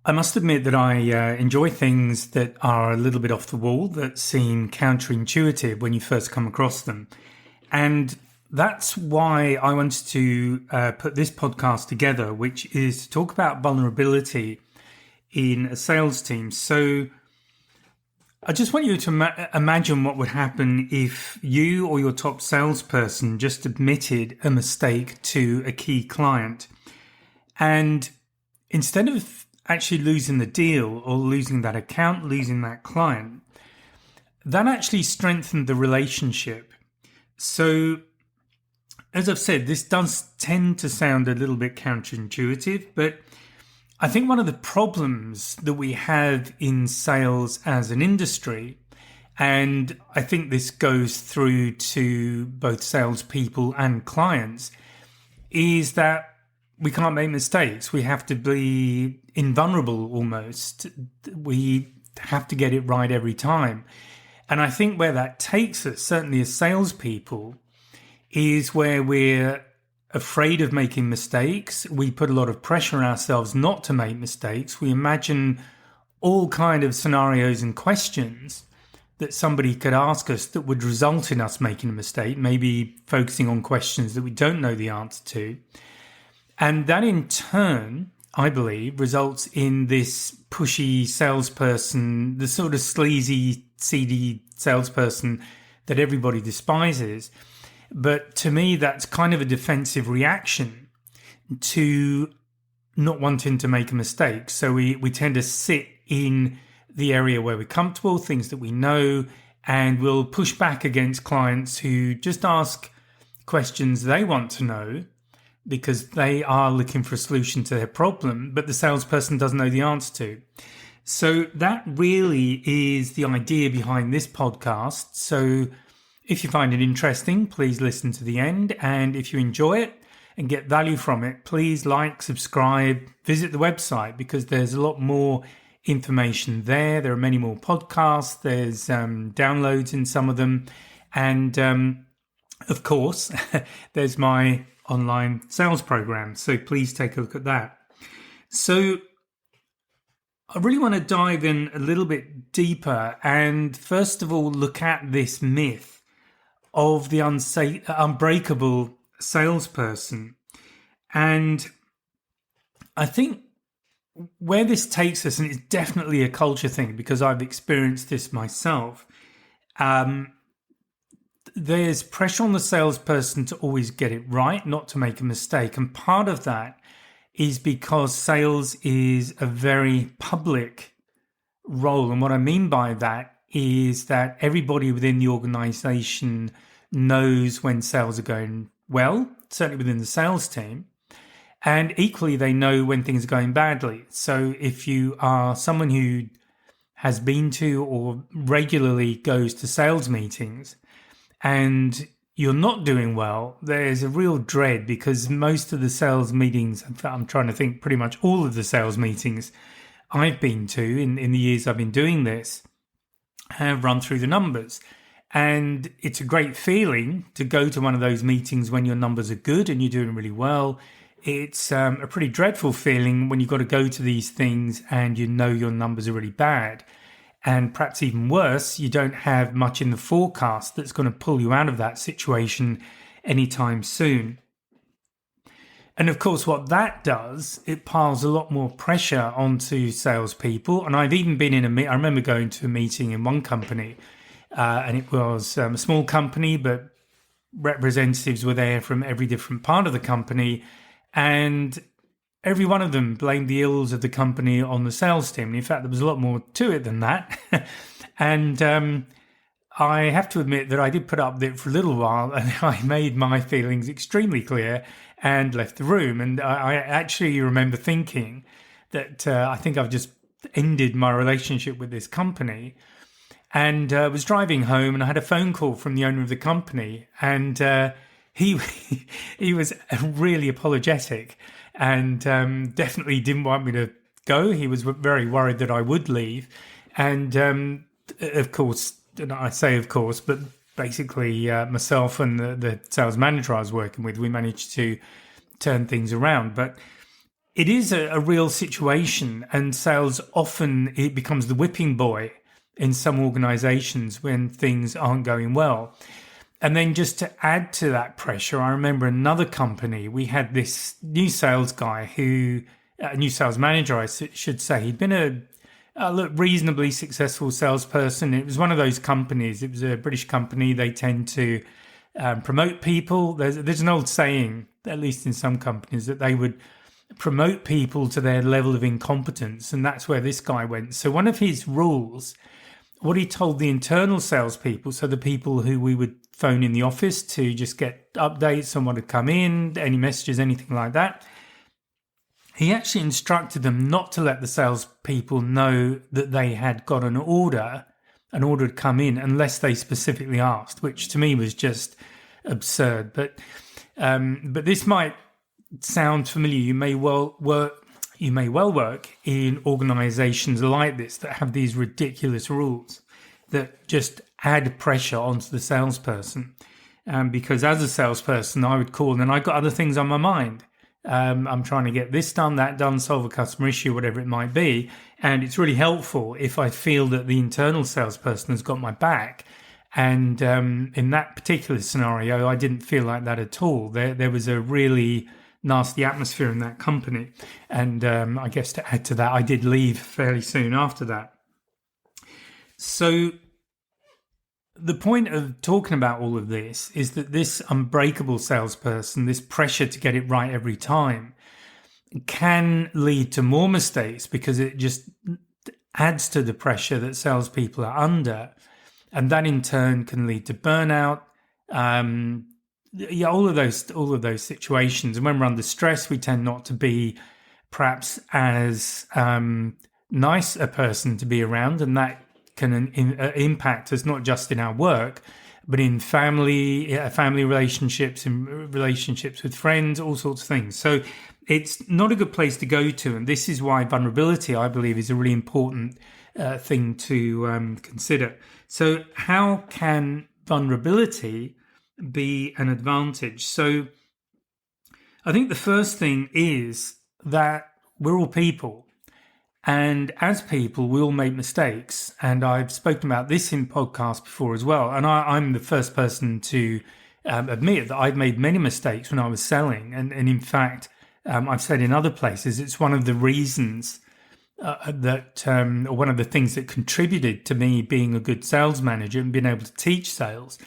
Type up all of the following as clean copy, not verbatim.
I must admit that I enjoy things that are a little bit off the wall, that seem counterintuitive when you first come across them. And that's why I wanted to put this podcast together, which is to talk about vulnerability in a sales team. So I just want you to imagine what would happen if you or your top salesperson just admitted a mistake to a key client. And instead of actually losing the deal or losing that account, losing that client, that actually strengthened the relationship. So, as I've said, this does tend to sound a little bit counterintuitive, but I think one of the problems that we have in sales as an industry, and I think this goes through to both salespeople and clients, is that we can't make mistakes. We have to be invulnerable almost. We have to get it right every time. And I think where that takes us, certainly as salespeople, is where we're afraid of making mistakes. We put a lot of pressure on ourselves not to make mistakes. We imagine all kind of scenarios and questions that somebody could ask us that would result in us making a mistake, maybe focusing on questions that we don't know the answer to. And that in turn, I believe, results in this pushy salesperson, the sort of sleazy, seedy salesperson that everybody despises. But to me, that's kind of a defensive reaction to not wanting to make a mistake. So we tend to sit in the area where we're comfortable, things that we know, and we'll push back against clients who just ask questions they want to know because they are looking for a solution to their problem, but the salesperson doesn't know the answer to. So that really is the idea behind this podcast. So if you find it interesting, please listen to the end. And if you enjoy it and get value from it, please like, subscribe, visit the website because there's a lot more information there. There are many more podcasts. There's downloads in some of them. And of course, there's my online sales program. So please take a look at that. So I really want to dive in a little bit deeper and first of all, look at this myth of the unbreakable salesperson. And I think where this takes us, and it's definitely a culture thing because I've experienced this myself, there's pressure on the salesperson to always get it right, not to make a mistake. And part of that is because sales is a very public role. And what I mean by that is that everybody within the organization knows when sales are going well, certainly within the sales team. And equally, they know when things are going badly. So if you are someone who has been to or regularly goes to sales meetings and you're not doing well, there's a real dread because most of the sales meetings, in fact, I'm trying to think pretty much all of the sales meetings I've been to in the years I've been doing this have run through the numbers. And it's a great feeling to go to one of those meetings when your numbers are good and you're doing really well. It's a pretty dreadful feeling when you've got to go to these things and you know your numbers are really bad. And perhaps even worse, you don't have much in the forecast that's going to pull you out of that situation anytime soon. And of course, what that does, it piles a lot more pressure onto salespeople. And I've even been I remember going to a meeting in one company, and it was a small company, but representatives were there from every different part of the company. And every one of them blamed the ills of the company on the sales team. And in fact, there was a lot more to it than that. And I have to admit that I did put up with it for a little while and I made my feelings extremely clear and left the room. And I actually remember thinking that I think I've just ended my relationship with this company. And I was driving home and I had a phone call from the owner of the company. And he was really apologetic and definitely didn't want me to go. He was very worried that I would leave. And of course, I say of course, but basically myself and the sales manager I was working with, we managed to turn things around. But it is a real situation, and sales often it becomes the whipping boy in some organizations when things aren't going well. And then just to add to that pressure, I remember another company, we had this new sales guy a new sales manager, I should say. He'd been a reasonably successful salesperson. It was one of those companies, it was a British company, they tend to promote people. There's an old saying, at least in some companies, that they would promote people to their level of incompetence, and that's where this guy went. So one of his rules, what he told the internal salespeople, so the people who we would phone in the office to just get updates, someone had come in, any messages, anything like that, he actually instructed them not to let the salespeople know that they had got an order had come in unless they specifically asked, which to me was just absurd. But this might sound familiar. You may well work in organizations like this that have these ridiculous rules that just add pressure onto the salesperson. Because as a salesperson, I would call and I've got other things on my mind. I'm trying to get this done, that done, solve a customer issue, whatever it might be. And it's really helpful if I feel that the internal salesperson has got my back. And in that particular scenario, I didn't feel like that at all. There was a really nasty atmosphere in that company. And I guess to add to that, I did leave fairly soon after that. So the point of talking about all of this is that this unbreakable salesperson, this pressure to get it right every time, can lead to more mistakes because it just adds to the pressure that salespeople are under. And that in turn can lead to burnout. All of those situations. And when we're under stress, we tend not to be perhaps as nice a person to be around, and that can impact us not just in our work, but in family relationships, in relationships with friends, all sorts of things. So it's not a good place to go to, and this is why vulnerability, I believe, is a really important thing to consider. So how can vulnerability be an advantage? So I think the first thing is that we're all people. And as people, we all make mistakes. And I've spoken about this in podcasts before as well. And I'm the first person to admit that I've made many mistakes when I was selling. And in fact, I've said in other places, it's one of the reasons or one of the things that contributed to me being a good sales manager and being able to teach sales,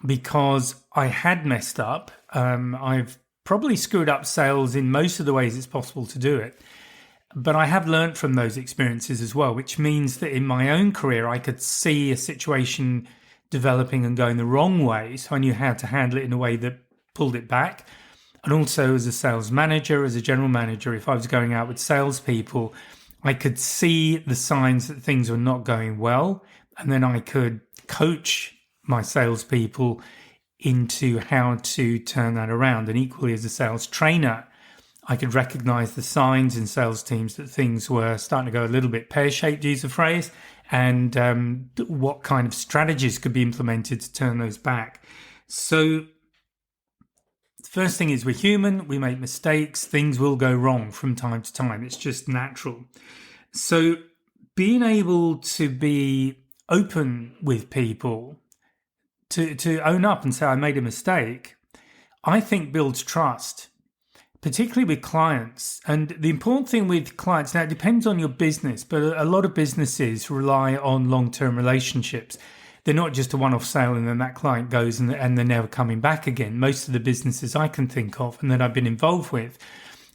because I had messed up. I've probably screwed up sales in most of the ways it's possible to do it. But I have learned from those experiences as well, which means that in my own career, I could see a situation developing and going the wrong way. So I knew how to handle it in a way that pulled it back. And also as a sales manager, as a general manager, if I was going out with salespeople, I could see the signs that things were not going well. And then I could coach my salespeople into how to turn that around. And equally as a sales trainer, I could recognize the signs in sales teams that things were starting to go a little bit pear-shaped, to use a phrase, and what kind of strategies could be implemented to turn those back. So the first thing is we're human, we make mistakes, things will go wrong from time to time. It's just natural. So being able to be open with people, to own up and say, I made a mistake, I think builds trust, particularly with clients. And the important thing with clients, now it depends on your business, but a lot of businesses rely on long-term relationships. They're not just a one-off sale and then that client goes and they're never coming back again. Most of the businesses I can think of and that I've been involved with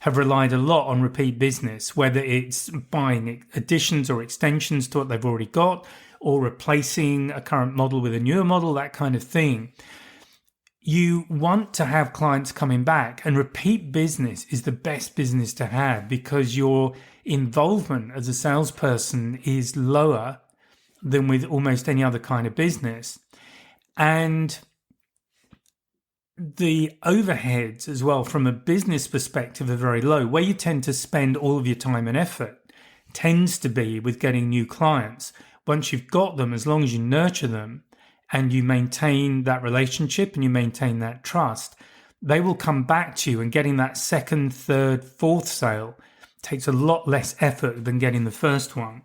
have relied a lot on repeat business, whether it's buying additions or extensions to what they've already got, or replacing a current model with a newer model, that kind of thing. You want to have clients coming back, and repeat business is the best business to have because your involvement as a salesperson is lower than with almost any other kind of business. And the overheads as well from a business perspective are very low. Where you tend to spend all of your time and effort tends to be with getting new clients. Once you've got them, as long as you nurture them, and you maintain that relationship and you maintain that trust, they will come back to you, and getting that second, third, fourth sale takes a lot less effort than getting the first one.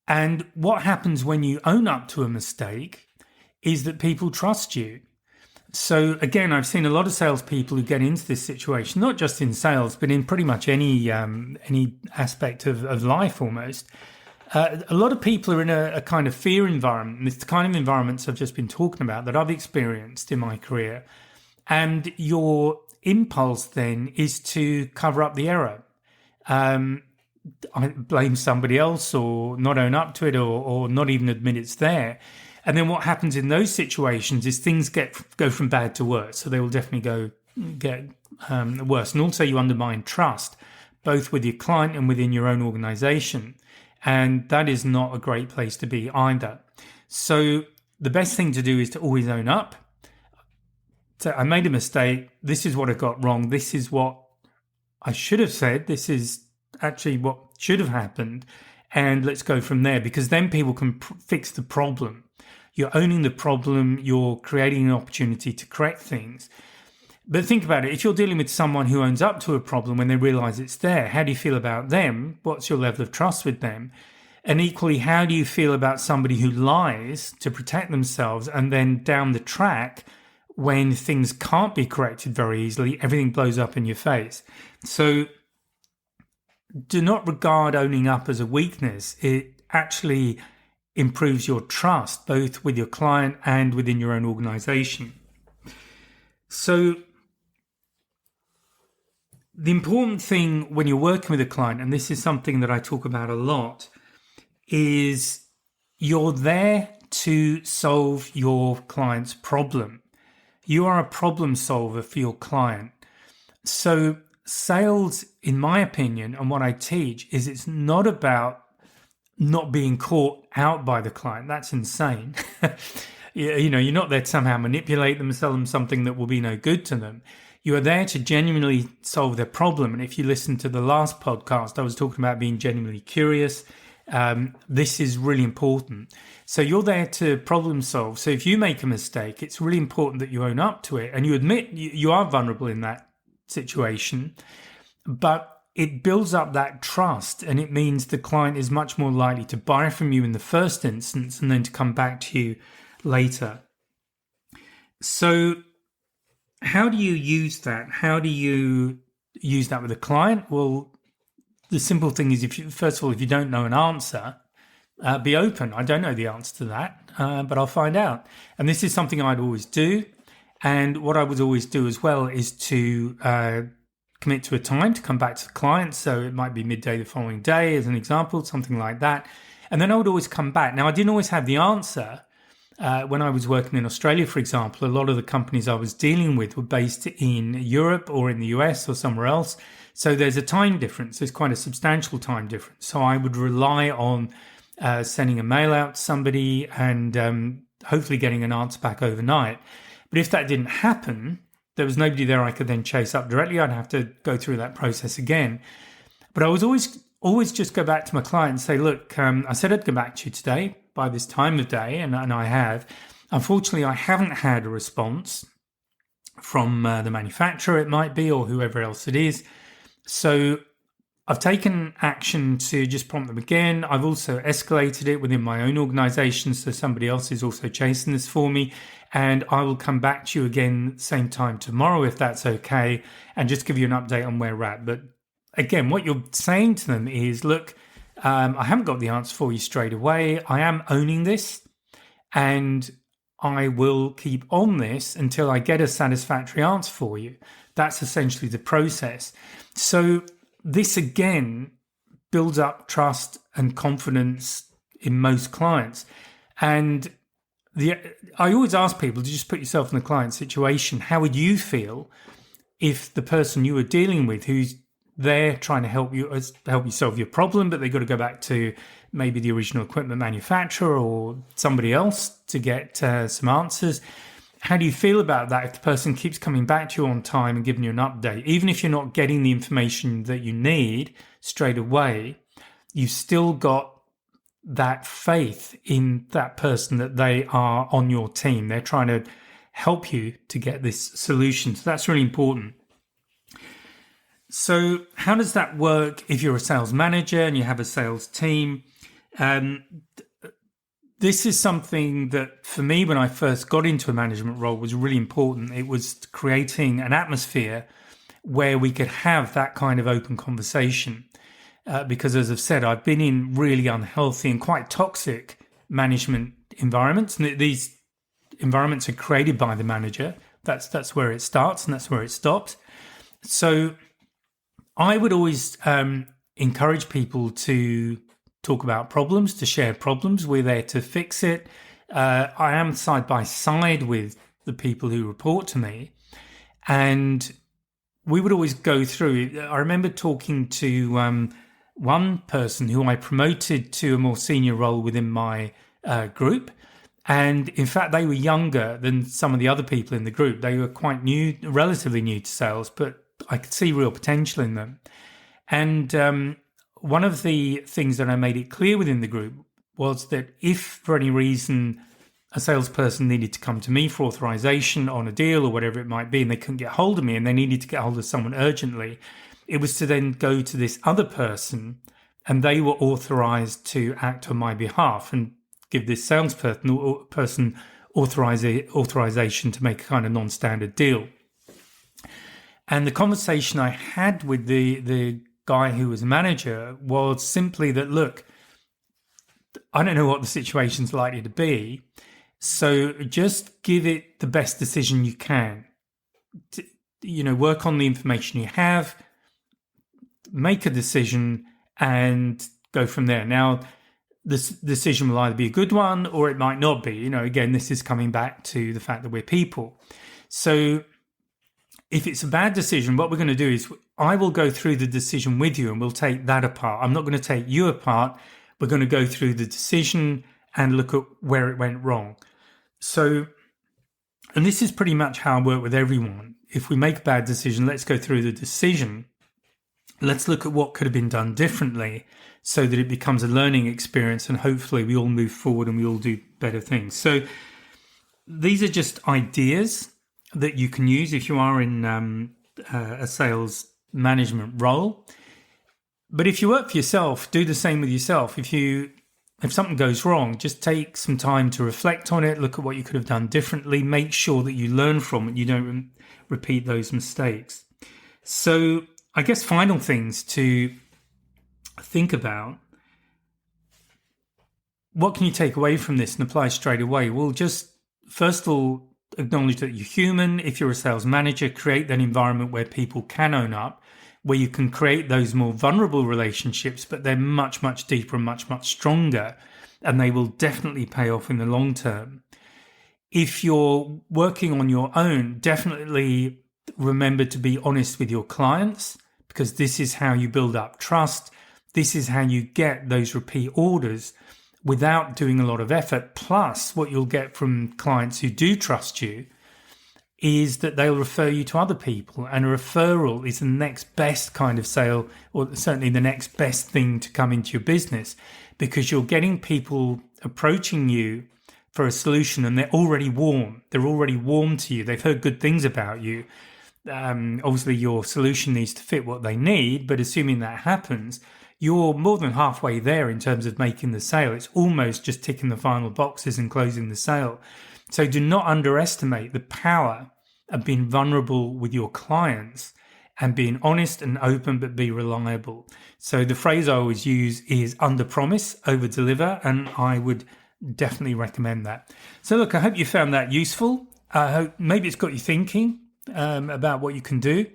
And what happens when you own up to a mistake is that people trust you. So again, I've seen a lot of salespeople who get into this situation, not just in sales, but in pretty much any aspect of life almost. A lot of people are in a kind of fear environment. And it's the kind of environments I've just been talking about that I've experienced in my career. And your impulse then is to cover up the error. I blame somebody else, or not own up to it, or not even admit it's there. And then what happens in those situations is things go from bad to worse. So they will definitely get worse. And also you undermine trust, both with your client and within your own organization. And that is not a great place to be either. So the best thing to do is to always own up. So I made a mistake. This is what I got wrong. This is what I should have said. This is actually what should have happened. And let's go from there, because then people can fix the problem. You're owning the problem. You're creating an opportunity to correct things. But think about it. If you're dealing with someone who owns up to a problem when they realize it's there, how do you feel about them? What's your level of trust with them? And equally, how do you feel about somebody who lies to protect themselves, and then down the track, when things can't be corrected very easily, everything blows up in your face? So do not regard owning up as a weakness. It actually improves your trust, both with your client and within your own organization. So the important thing when you're working with a client, and this is something that I talk about a lot, is you're there to solve your client's problem. You are a problem solver for your client. So sales, in my opinion, and what I teach, is it's not about not being caught out by the client. That's insane. You're not there to somehow manipulate them and sell them something that will be no good to them. You are there to genuinely solve their problem. And if you listen to the last podcast, I was talking about being genuinely curious. This is really important. So you're there to problem solve. So if you make a mistake, it's really important that you own up to it and you admit you are vulnerable in that situation. But it builds up that trust, and it means the client is much more likely to buy from you in the first instance and then to come back to you later. So how do you use that? How do you use that with a client? Well, the simple thing is, first of all, if you don't know an answer, be open. I don't know the answer to that, but I'll find out. And this is something I'd always do. And what I would always do as well is to commit to a time to come back to the client. So it might be midday the following day, as an example, something like that. And then I would always come back. Now, I didn't always have the answer. When I was working in Australia, for example, a lot of the companies I was dealing with were based in Europe or in the US or somewhere else. So there's a time difference. There's quite a substantial time difference. So I would rely on sending a mail out to somebody and hopefully getting an answer back overnight. But if that didn't happen, there was nobody there I could then chase up directly. I'd have to go through that process again. But I was always just go back to my client and say, look, I said I'd come back to you today by this time of day, and I have. Unfortunately, I haven't had a response from the manufacturer, it might be, or whoever else it is. So I've taken action to just prompt them again. I've also escalated it within my own organization, so somebody else is also chasing this for me. And I will come back to you again same time tomorrow, if that's okay, and just give you an update on where we're at. But again, what you're saying to them is, look, I haven't got the answer for you straight away. I am owning this, and I will keep on this until I get a satisfactory answer for you. That's essentially the process. So this, again, builds up trust and confidence in most clients. And I always ask people to just put yourself in the client situation. How would you feel if the person you were dealing with, who's there trying to help you solve your problem, but they've got to go back to maybe the original equipment manufacturer or somebody else to get some answers? How do you feel about that if the person keeps coming back to you on time and giving you an update? Even if you're not getting the information that you need straight away, you've still got that faith in that person that they are on your team. They're trying to help you to get this solution. So that's really important. So how does that work if you're a sales manager and you have a sales team? This is something that for me, when I first got into a management role, was really important. It was creating an atmosphere where we could have that kind of open conversation. Because as I've said, I've been in really unhealthy and quite toxic management environments. And these environments are created by the manager. That's where it starts and that's where it stops. So I would always encourage people to talk about problems, to share problems. We're there to fix it. I am side by side with the people who report to me. And we would always go through. I remember talking to one person who I promoted to a more senior role within my group. And in fact, they were younger than some of the other people in the group. They were quite new, relatively new to sales, but I could see real potential in them. And one of the things that I made it clear within the group was that if for any reason a salesperson needed to come to me for authorization on a deal or whatever it might be, and they couldn't get hold of me and they needed to get hold of someone urgently, it was to then go to this other person and they were authorized to act on my behalf and give this salesperson authorization to make a kind of non-standard deal. And the conversation I had with the guy who was a manager was simply that, look, I don't know what the situation's likely to be, so just give it the best decision you can. Work on the information you have, make a decision, and go from there. Now, this decision will either be a good one or it might not be. Again, this is coming back to the fact that we're people. So if it's a bad decision, what we're going to do is I will go through the decision with you and we'll take that apart. I'm not going to take you apart. We're going to go through the decision and look at where it went wrong. So, and this is pretty much how I work with everyone. If we make a bad decision, let's go through the decision. Let's look at what could have been done differently so that it becomes a learning experience and hopefully we all move forward and we all do better things. So these are just ideas that you can use if you are in a sales management role. But if you work for yourself, do the same with yourself. If something goes wrong, just take some time to reflect on it, look at what you could have done differently, make sure that you learn from it, you don't repeat those mistakes. So I guess final things to think about. What can you take away from this and apply straight away? Well, just first of all, acknowledge that you're human. If you're a sales manager, create that environment where people can own up, where you can create those more vulnerable relationships, but they're much, much deeper and much, much stronger, and they will definitely pay off in the long term. If you're working on your own, definitely remember to be honest with your clients, because this is how you build up trust. This is how you get those repeat orders without doing a lot of effort. Plus, what you'll get from clients who do trust you is that they'll refer you to other people. And a referral is the next best kind of sale, or certainly the next best thing to come into your business, because you're getting people approaching you for a solution and they're already warm. They're already warm to you. They've heard good things about you. Obviously, your solution needs to fit what they need, but assuming that happens, you're more than halfway there in terms of making the sale. It's almost just ticking the final boxes and closing the sale. So do not underestimate the power of being vulnerable with your clients and being honest and open, but be reliable. So the phrase I always use is under promise, over deliver, and I would definitely recommend that. So look, I hope you found that useful. I hope maybe it's got you thinking about what you can do.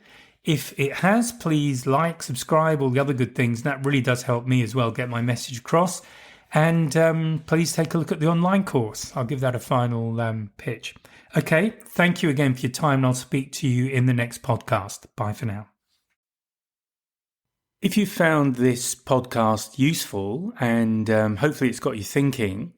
If it has, please like, subscribe, all the other good things. That really does help me as well get my message across. And please take a look at the online course. I'll give that a final pitch. Okay, thank you again for your time, and I'll speak to you in the next podcast. Bye for now. If you found this podcast useful and hopefully it's got you thinking,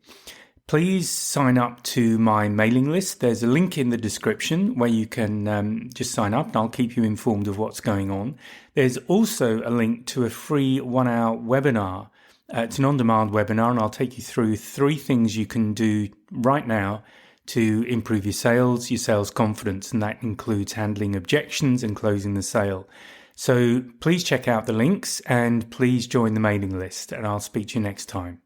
please sign up to my mailing list. There's a link in the description where you can just sign up and I'll keep you informed of what's going on. There's also a link to a free 1-hour webinar. It's an on-demand webinar and I'll take you through 3 things you can do right now to improve your sales confidence, and that includes handling objections and closing the sale. So please check out the links and please join the mailing list, and I'll speak to you next time.